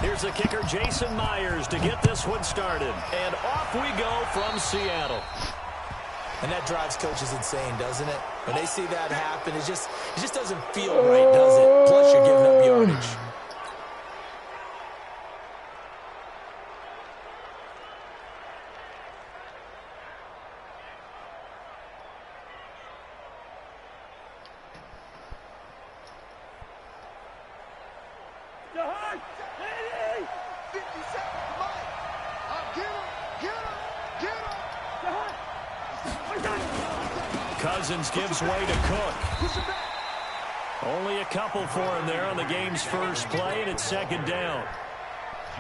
Here's the kicker, Jason Myers, to get this one started. And off we go from Seattle. And that drives coaches insane, doesn't it? When they see that happen, it just doesn't feel right, does it? Plus, you're giving up yardage. Cousins gives way to Cook. Only a couple for him there on the game's first play, and it's second down.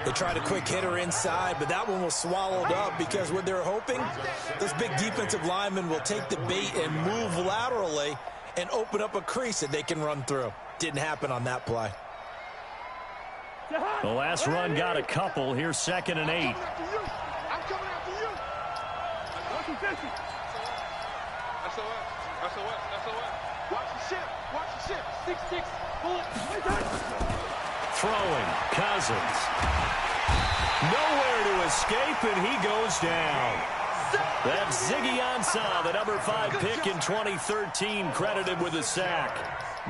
They tried a quick hitter inside, but that one was swallowed up because what they're hoping, this big defensive lineman will take the bait and move laterally and open up a crease that they can run through. Didn't happen on that play. The last run got a couple. Here's 2nd and 8. I'm coming after you. SOS. Watch the ship. 6-6. Pull it. Throwing. Cousins. Nowhere to escape, and he goes down. That's Ziggy Ansah, the number 5 pick in 2013, credited with a sack.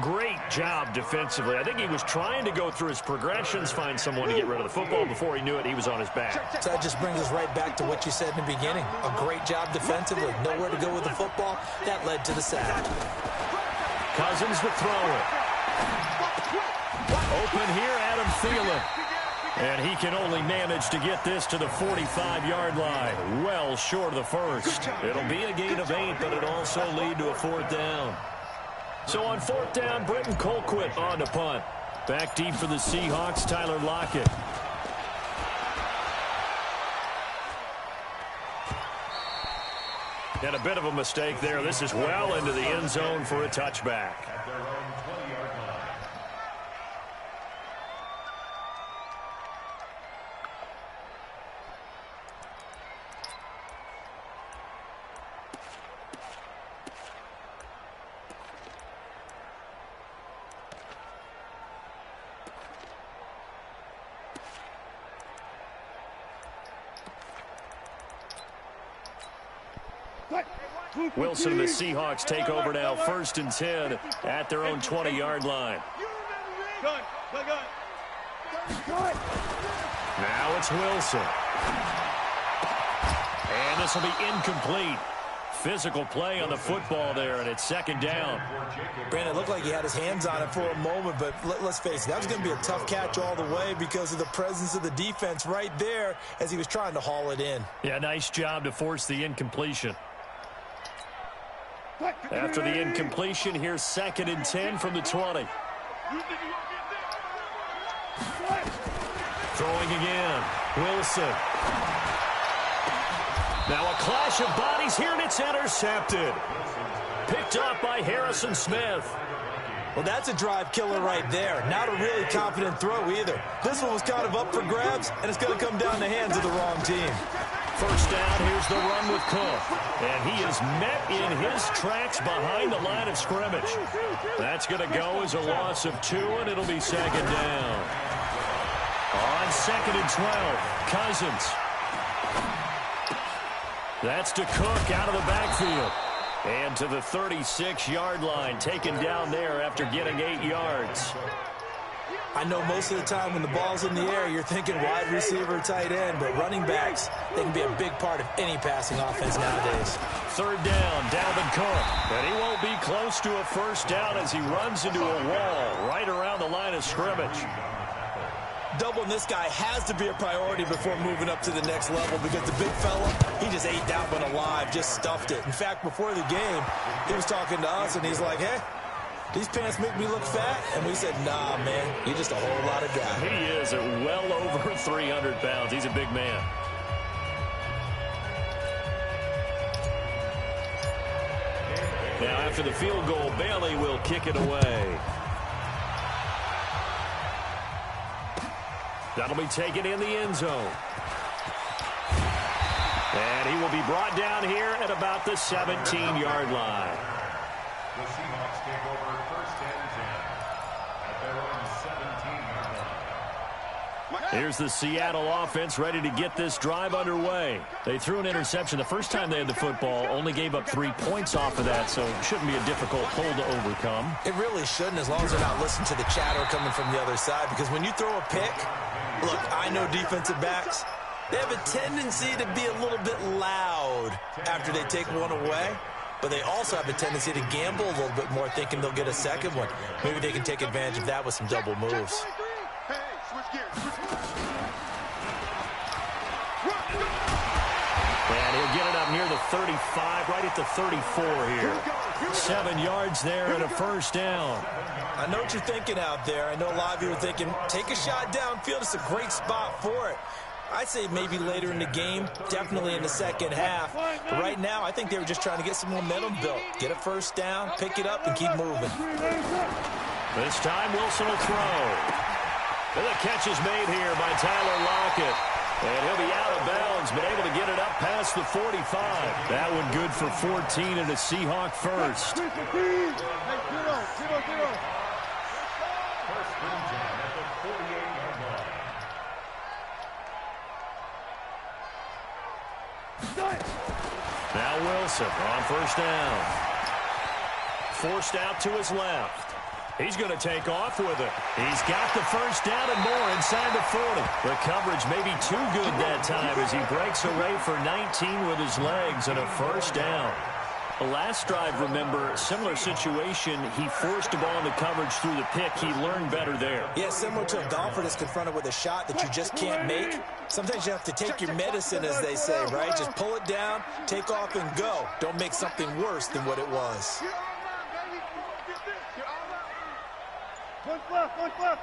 Great job defensively. I think he was trying to go through his progressions, find someone to get rid of the football. Before he knew it, he was on his back. So that just brings us right back to what you said in the beginning. A great job defensively. Nowhere to go with the football. That led to the sack. Cousins to throw it. Open here, Adam Thielen. And he can only manage to get this to the 45-yard line. Well short of the first. It'll be a gain of 8, but it'll also lead to a 4th down. So on 4th down, Britton Colquitt on to punt. Back deep for the Seahawks, Tyler Lockett. And a bit of a mistake there. This is well into the end zone for a touchback. Wilson and the Seahawks take over now, 1st and 10 at their own 20-yard line. Now it's Wilson. And this will be incomplete. Physical play on the football there, and it's 2nd down. Brandon, it looked like he had his hands on it for a moment, but let's face it, that was going to be a tough catch all the way because of the presence of the defense right there as he was trying to haul it in. Yeah, nice job to force the incompletion. After the incompletion, here's 2nd and 10 from the 20. Throwing again. Wilson. Now a clash of bodies here, and it's intercepted. Picked off by Harrison Smith. Well, that's a drive killer right there. Not a really confident throw either. This one was kind of up for grabs, and it's going to come down the hands of the wrong team. 1st down, here's the run with Cook. And he is met in his tracks behind the line of scrimmage. That's going to go as a loss of 2, and it'll be 2nd down. On 2nd and 12, Cousins. That's to Cook out of the backfield. And to the 36-yard line, taken down there after getting 8 yards. I know most of the time when the ball's in the air, you're thinking wide receiver, tight end, but running backs, they can be a big part of any passing offense nowadays. 3rd down, Dalvin Cook. And he won't be close to a 1st down as he runs into a wall right around the line of scrimmage. Doubling this guy has to be a priority before moving up to the next level because the big fella, he just ate that one alive, just stuffed it. In fact, before the game, he was talking to us, and he's like, hey, these pants make me look fat. And we said, nah, man, you're just a whole lot of guy. He is at well over 300 pounds. He's a big man. Now, after the field goal, Bailey will kick it away. That'll be taken in the end zone. And he will be brought down here at about the 17-yard line. The Seahawks take over 1st and 10 at their own 17-yard line. Here's the Seattle offense ready to get this drive underway. They threw an interception the first time they had the football, only gave up 3 points off of that, so it shouldn't be a difficult hole to overcome. It really shouldn't, as long as they're not listening to the chatter coming from the other side, because when you throw a pick, look, I know defensive backs, they have a tendency to be a little bit loud after they take one away, but they also have a tendency to gamble a little bit more, thinking they'll get a second one. Maybe they can take advantage of that with some double moves. And he'll get it up near the 35, right at the 34 here. 7 yards there and a first down. I know what you're thinking out there. I know a lot of you are thinking, take a shot downfield. It's a great spot for it. I'd say maybe later in the game, definitely in the second half. But right now, I think they were just trying to get some momentum built. Get a first down, pick it up, and keep moving. This time, Wilson will throw. And the catch is made here by Tyler Lockett. And he'll be out of bounds, but able to get it up past the 45. That one good for 14 and a Seahawk first. Now Wilson on first down. Forced out to his left. He's going to take off with it. He's got the first down and more inside the 40. The coverage may be too good that time as he breaks away for 19 with his legs and a first down. The last drive, remember, similar situation. He forced the ball in the coverage through the pick. He learned better there. Yeah, similar to a golfer that's confronted with a shot that you just can't make. Sometimes you have to take your medicine, as they say, right? Just pull it down, take off, and go. Don't make something worse than what it was. One left.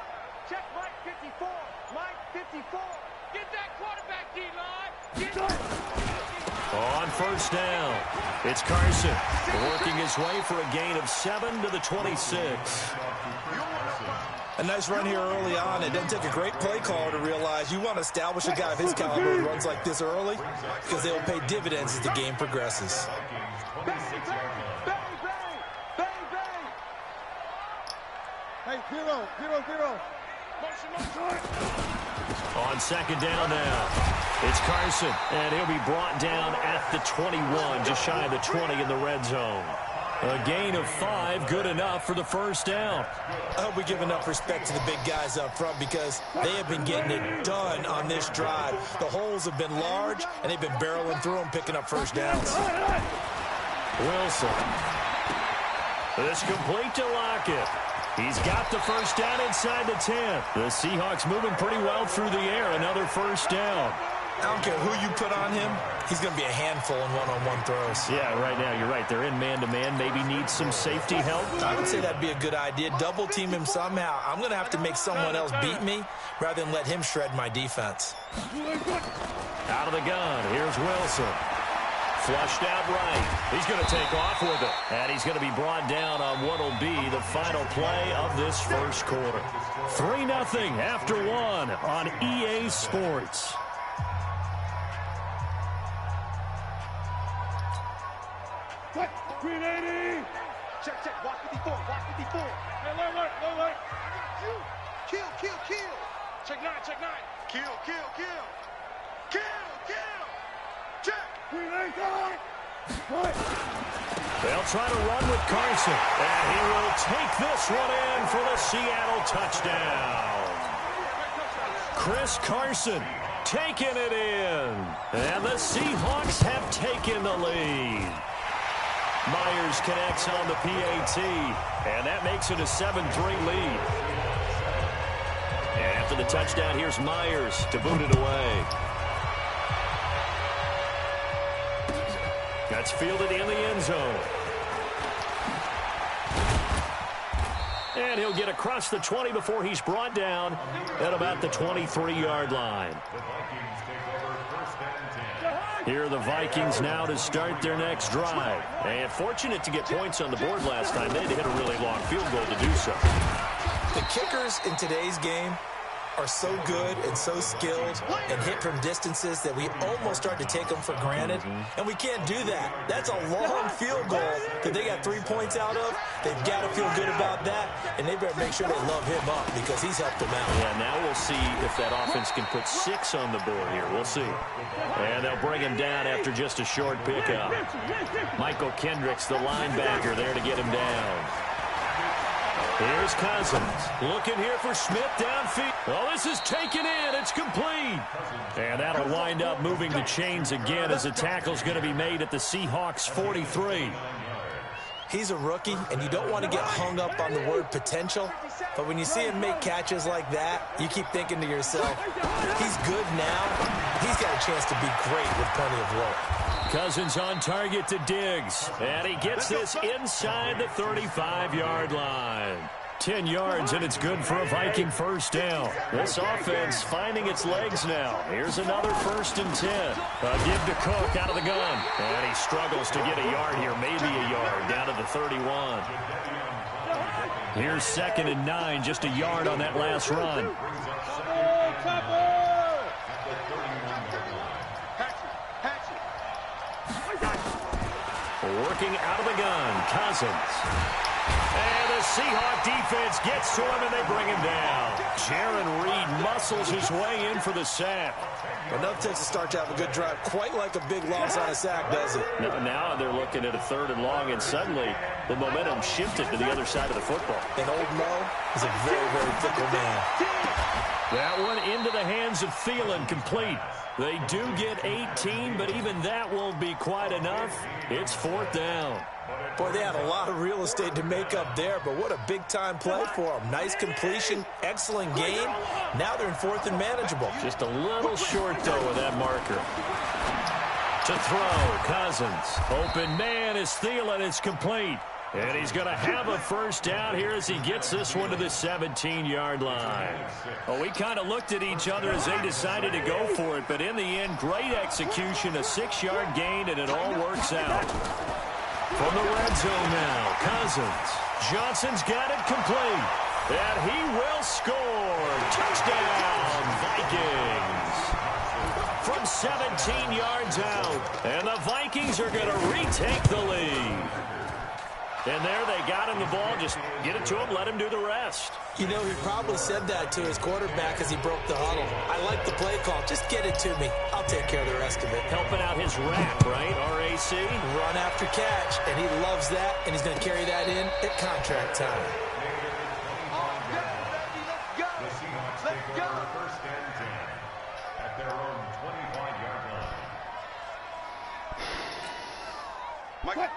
Check Mike 54. Mike 54. Get that quarterback, D-line. Get On first down, it's Carson working his way for a gain of 7 to the 26. A nice run here early on. It doesn't take a great play caller to realize you want to establish a guy of his caliber who runs like this early because they'll pay dividends as the game progresses. Hey, zero. On second down now, it's Carson, and he'll be brought down at the 21, just shy of the 20 in the red zone. A gain of 5, good enough for the first down. I hope we give enough respect to the big guys up front because they have been getting it done on this drive. The holes have been large, and they've been barreling through them, picking up first downs. Wilson. This complete to Lockett. He's got the first down inside the 10. The Seahawks moving pretty well through the air. Another first down. I don't care who you put on him. He's going to be a handful in one-on-one throws. Yeah, right now, you're right. They're in man-to-man. Maybe need some safety help. I would say that'd be a good idea. Double team him somehow. I'm going to have to make someone else beat me rather than let him shred my defense. Out of the gun. Here's Wilson. Flushed out right. He's going to take off with it. And he's going to be brought down on what will be the final play of this first quarter. 3-0 after 1 on EA Sports. What? 380. Check. Watch 54. Hey, alert. Kill. Check 9. Kill. Check. 380. They'll try to run with Carson. And he will take this one in for the Seattle touchdown. Chris Carson taking it in. And the Seahawks have taken the lead. Myers connects on the PAT. And that makes it a 7-3 lead. And after the touchdown, here's Myers to boot it away. That's fielded in the end zone. And he'll get across the 20 before he's brought down at about the 23-yard line. Here are the Vikings now to start their next drive. And fortunate to get points on the board last time. They had to hit a really long field goal to do so. The kickers in today's game are so good and so skilled and hit from distances that we almost start to take them for granted, and we can't do that. That's a long field goal that they got 3 points out of. They've got to feel good about that, and they better make sure they love him up because he's helped them out. Yeah, now we'll see if that offense can put 6 on the board here. We'll see. And they'll bring him down after just a short pickup. Michael Kendricks, the linebacker, there to get him down. Here's Cousins. Looking here for Smith downfield. Oh, this is taken in. It's complete. And that'll wind up moving the chains again as a tackle's going to be made at the Seahawks 43. He's a rookie, and you don't want to get hung up on the word potential. But when you see him make catches like that, you keep thinking to yourself, he's good now. He's got a chance to be great with plenty of work. Cousins on target to Diggs. And he gets this inside the 35-yard line. 10 yards, and it's good for a Viking first down. This offense finding its legs now. Here's another 1st and 10. A give to Cook out of the gun. And he struggles to get a yard here, maybe a yard, down to the 31. Here's 2nd and 9, just a yard on that last run. Working out of the gun, Cousins. And the Seahawk defense gets to him, and they bring him down. Jaron Reed muscles his way in for the sack. Enough takes to start to have a good drive, quite like a big loss on a sack, does it? Now they're looking at a 3rd and long, and suddenly the momentum shifted to the other side of the football. And old Mo is a very, very fickle man. That one into the hands of Thielen, complete. They do get 18, but even that won't be quite enough. It's 4th down. Boy, they had a lot of real estate to make up there, but what a big-time play for them. Nice completion, excellent game. Now they're in 4th and manageable. Just a little short, though, with that marker. To throw, Cousins. Open man is Thielen. It's complete. And he's going to have a first down here as he gets this one to the 17-yard line. Well, we kind of looked at each other as they decided to go for it, but in the end, great execution, a 6-yard gain, and it all works out. From the red zone now, Cousins. Johnson's got it complete. And he will score. Touchdown, Vikings. From 17 yards out. And the Vikings are going to retake the lead. And there they got him the ball. Just get it to him, let him do the rest. You know, he probably said that to his quarterback as he broke the huddle. I like the play call. Just get it to me. I'll take care of the rest of it. Helping out his RAC, right? R-A-C? Run after catch. And he loves that, and he's going to carry that in at contract time. Let's go. 1st and 10 at their own 25-yard line.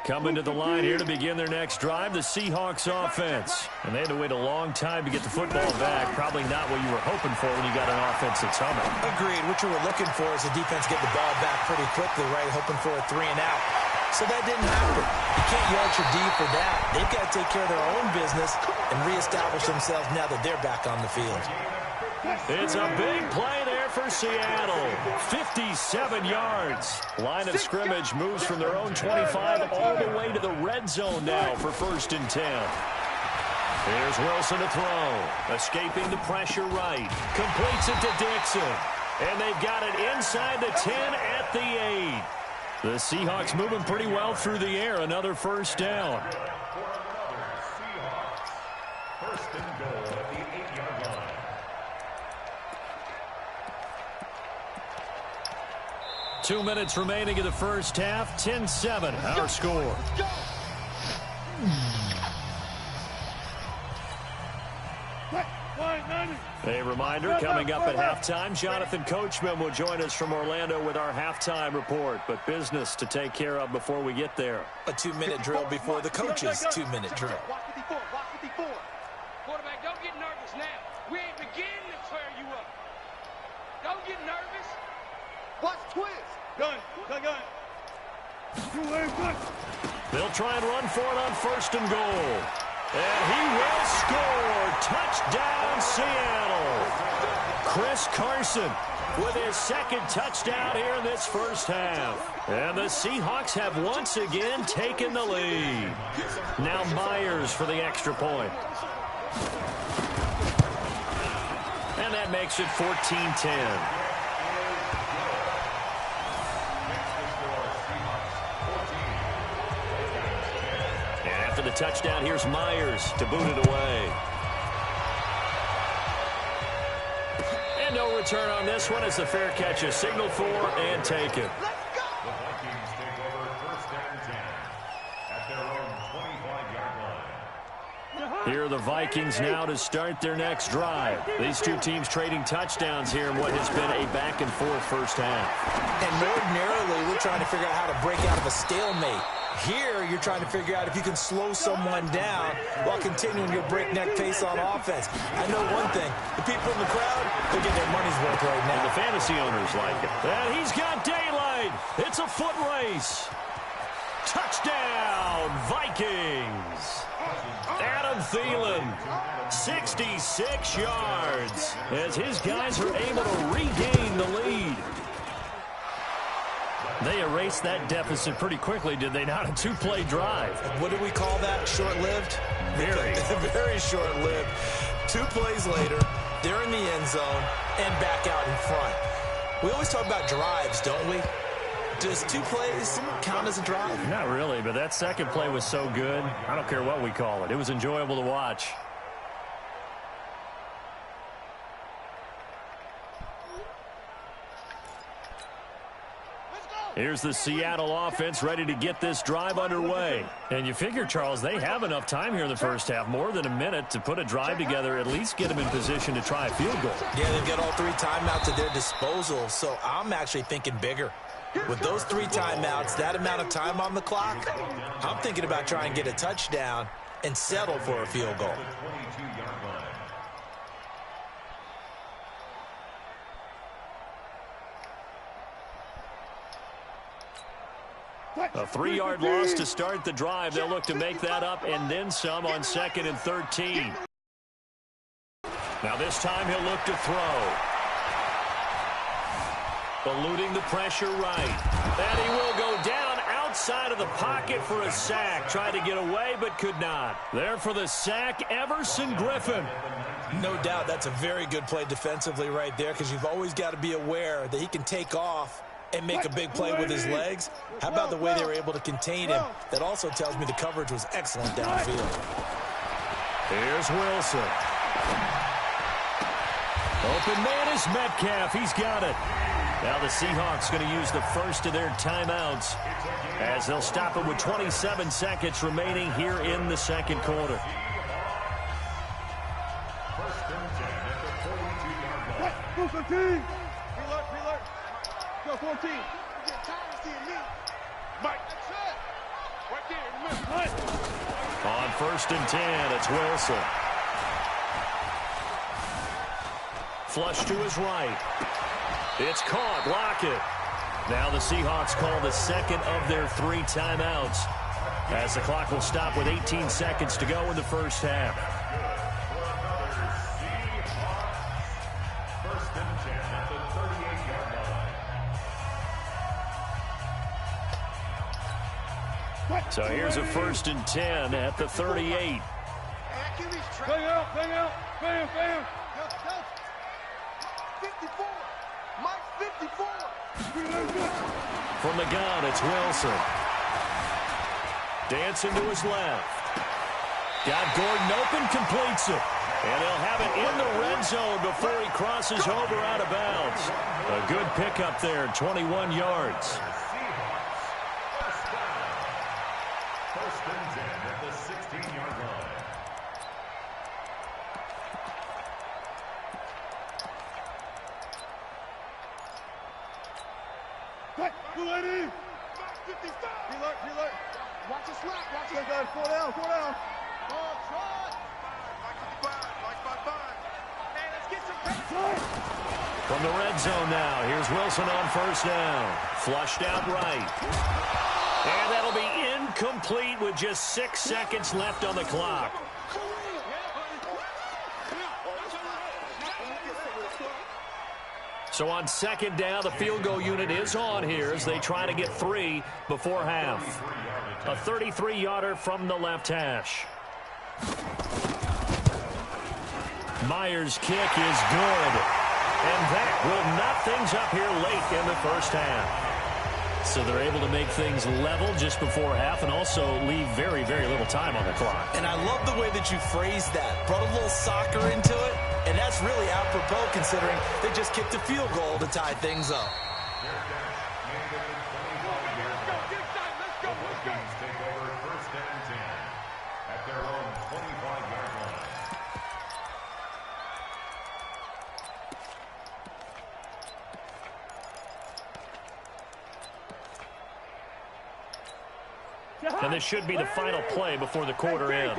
Coming to the line here to begin their next drive, the Seahawks offense. And they had to wait a long time to get the football back. Probably not what you were hoping for when you got an offense that's humming. Agreed. What you were looking for is the defense get the ball back pretty quickly, right? Hoping for a 3 and out. So that didn't happen. You can't yard your D for that. They've got to take care of their own business and reestablish themselves now that they're back on the field. It's a big play there for Seattle. 57 yards. Line of scrimmage moves from their own 25 all the way to the red zone now for 1st and 10. Here's Wilson to throw. Escaping the pressure right. Completes it to Dixon. And they've got it inside the 10 at the 8. The Seahawks moving pretty well through the air. Another first down. 1st and goal at the 8-yard line. Two minutes remaining in the first half. 10-7, our score. A reminder, coming up at halftime, Jonathan Coachman will join us from Orlando with our halftime report. But business to take care of before we get there. A 2-minute drill before the coach's 2-minute drill. Watch 54, watch 54. Quarterback, don't get nervous now. We ain't beginning to tear you up. Don't get nervous. Watch twist. Gun. They'll try and run for it on 1st and goal. And he will score. Touchdown, Seattle. Chris Carson with his 2nd touchdown here in this first half. And the Seahawks have once again taken the lead. Now Myers for the extra point. And that makes it 14-10. After the touchdown, here's Myers to boot it away. And no return on this one as the fair catch is signaled for and taken. The Vikings take over 1st and 10 at their own 25-yard line. Here are the Vikings now to start their next drive. These two teams trading touchdowns here in what has been a back-and-forth first half. And ordinarily, we're trying to figure out how to break out of a stalemate. Here, you're trying to figure out if you can slow someone down while continuing your breakneck pace on offense. I know one thing. The people in the crowd, they're getting their money's worth right now. And the fantasy owners like it. And he's got daylight. It's a foot race. Touchdown, Vikings. Adam Thielen, 66 yards as his guys are able to regain the lead. They erased that deficit pretty quickly, did they not? A two-play drive. What do we call that? Short-lived? Very. Very short-lived. 2 plays later, they're in the end zone and back out in front. We always talk about drives, don't we? Does 2 plays count as a drive? Not really, but that second play was so good. I don't care what we call it. It was enjoyable to watch. Here's the Seattle offense ready to get this drive underway. And you figure, Charles, they have enough time here in the first half, more than a minute, to put a drive together, at least get them in position to try a field goal. Yeah, they've got all 3 timeouts at their disposal, so I'm actually thinking bigger. With those 3 timeouts, that amount of time on the clock, I'm thinking about trying to get a touchdown and settle for a field goal. A 3-yard loss to start the drive. They'll look to make that up and then some on 2nd and 13. Now this time he'll look to throw. Eluding the pressure right. And he will go down outside of the pocket for a sack. Tried to get away but could not. There for the sack, Everson Griffin. No doubt that's a very good play defensively right there, because you've always got to be aware that he can take off and make a big play with his legs. How about the way they were able to contain him? That also tells me the coverage was excellent downfield. Here's Wilson. Open man is Metcalf. He's got it. Now the Seahawks going to use the first of their timeouts as they'll stop it with 27 seconds remaining here in the second quarter. 1st and 10 at the 42-yard line. 14. Preload. Go 14. Mike. That's it. Right there in the middle. On 1st and 10, it's Wilson. Flush to his right. It's caught. Lockett. Now the Seahawks call the second of their 3 timeouts as the clock will stop with 18 seconds to go in the first half. 1st and 10 at the 38-yard line. So here's a 1st and 10 at the 38. Bang out. Bam. Go. 54. Mike 54. From the gun, it's Wilson. Dancing to his left. Got Gordon open, completes it. And he'll have it in the red zone before he crosses over out of bounds. A good pickup there, 21 yards. 1st and 10 at the 16-yard line. Ready? 55. Preload. Watch the slap. Watch it. Guys, slow down. Oh, try. Mike 55. Hey, let's get some pressure. From the red zone now, here's Wilson on 1st down. Flushed out right. And that'll be incomplete with just 6 seconds left on the clock. So on 2nd down, the field goal unit is on here as they try to get 3 before half. A 33-yarder from the left hash. Myers' kick is good. And that will knot things up here late in the first half. So they're able to make things level just before half and also leave very, very little time on the clock. And I love the way that you phrased that. Brought a little soccer into it, and that's really apropos considering they just kicked a field goal to tie things up. And this should be the final play before the quarter ends.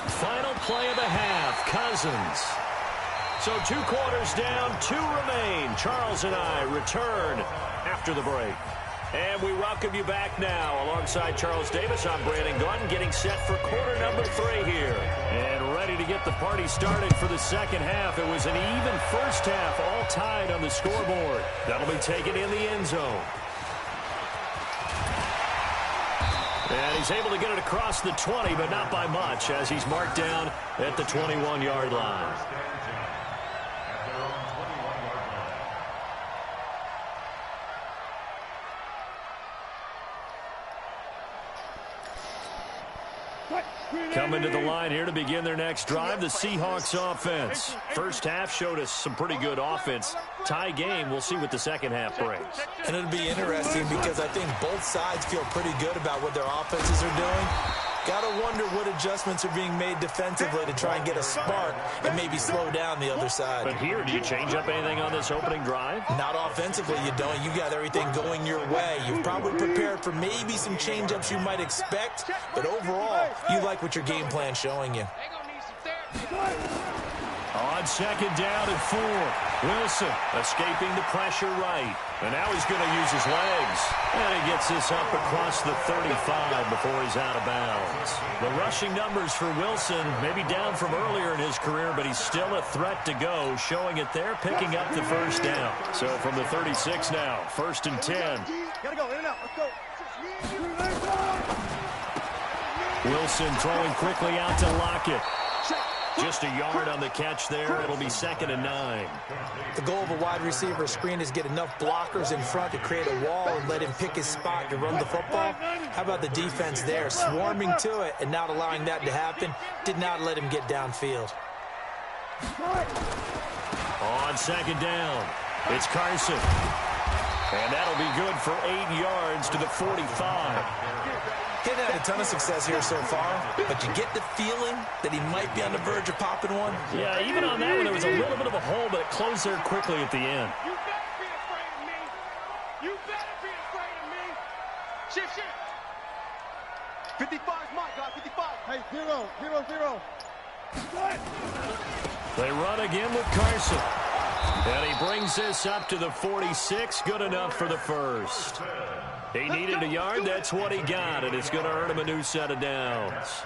Final play of the half, Cousins. So 2 quarters down, 2 remain. Charles and I return after the break. And we welcome you back now. Alongside Charles Davis, I'm Brandon Gordon, getting set for quarter number 3 here. And ready to get the party started for the second half. It was an even first half, all tied on the scoreboard. That'll be taken in the end zone. And he's able to get it across the 20, but not by much, as he's marked down at the 21-yard line. Coming to the line here to begin their next drive, the Seahawks offense. First half showed us some pretty good offense. Tie game, we'll see what the second half brings. And it'll be interesting because I think both sides feel pretty good about what their offenses are doing. Got to wonder what adjustments are being made defensively to try and get a spark and maybe slow down the other side. But here, do you change up anything on this opening drive? Not offensively, you don't. You got everything going your way. You've probably prepared for maybe some change-ups you might expect, but overall, you like what your game plan's showing you. On second down and 4, Wilson escaping the pressure right. And now he's going to use his legs. And he gets this up across the 35 before he's out of bounds. The rushing numbers for Wilson maybe down from earlier in his career, but he's still a threat to go, showing it there, picking up the first down. So from the 36 now, 1st and 10. Gotta go, in and out, let's go. Wilson throwing quickly out to Lockett. Just a yard on the catch there. It'll be 2nd and 9. The goal of a wide receiver screen is get enough blockers in front to create a wall and let him pick his spot to run the football. How about the defense there, swarming to it and not allowing that to happen? Did not let him get downfield. On second down, it's Carson. And that'll be good for 8 yards to the 45. He's had a ton of success here so far, but you get the feeling that he might be on the verge of popping one. Yeah, even on that one, there was a little bit of a hole, but it closed there quickly at the end. You better be afraid of me. You better be afraid of me. Shift. 55 is my guy, 55. Hey, 0. They run again with Carson. And he brings this up to the 46. Good enough for the first. He needed a yard. That's what he got, and it's going to earn him a new set of downs.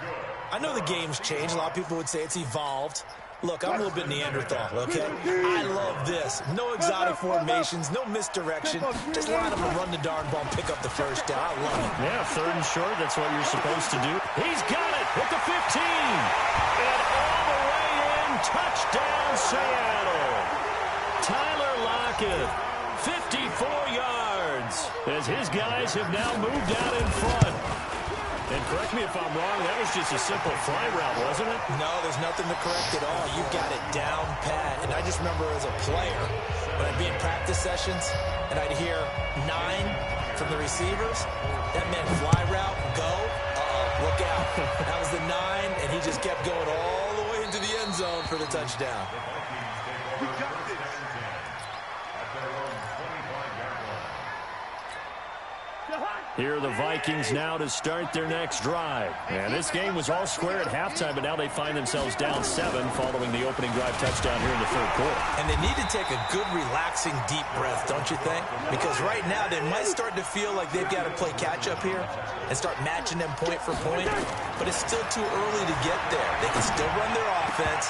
I know the game's changed. A lot of people would say it's evolved. Look, I'm a little bit Neanderthal, okay? I love this. No exotic formations, no misdirection. Just line up and run the darn ball and pick up the first down. I love it. Yeah, 3rd and short. That's what you're supposed to do. He's got it at the 15. And all the way in. Touchdown, Seattle. Tyler Lockett, 54 yards, as his guys have now moved out in front. And correct me if I'm wrong, that was just a simple fly route, wasn't it? No, there's nothing to correct at all. You got it down pat. And I just remember as a player, when I'd be in practice sessions, and I'd hear 9 from the receivers, that meant fly route, go, look out. That was the 9, and he just kept going all the way into the end zone for the touchdown. We got this. Here are the Vikings now to start their next drive. And this game was all square at halftime, but now they find themselves down 7 following the opening drive touchdown here in the 3rd quarter. And they need to take a good, relaxing, deep breath, don't you think? Because right now they might start to feel like they've got to play catch-up here and start matching them point for point. But it's still too early to get there. They can still run their offense.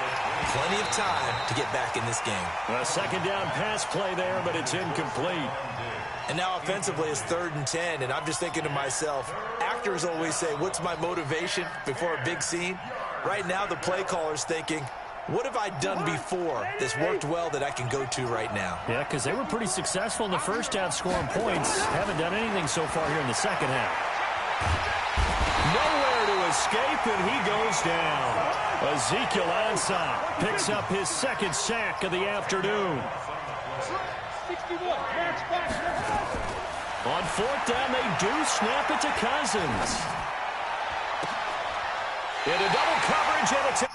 Plenty of time to get back in this game. A 2nd down pass play there, but it's incomplete. And now offensively it's 3rd and 10, and I'm just thinking to myself, after actors always say, what's my motivation before a big scene? Right now, the play caller's thinking, what have I done before that's worked well that I can go to right now? Yeah, because they were pretty successful in the first half scoring points. Haven't done anything so far here in the second half. Nowhere to escape, and he goes down. Ezekiel Ansah picks up his second sack of the afternoon. On fourth down, they do snap it to Cousins. Into double coverage, and it's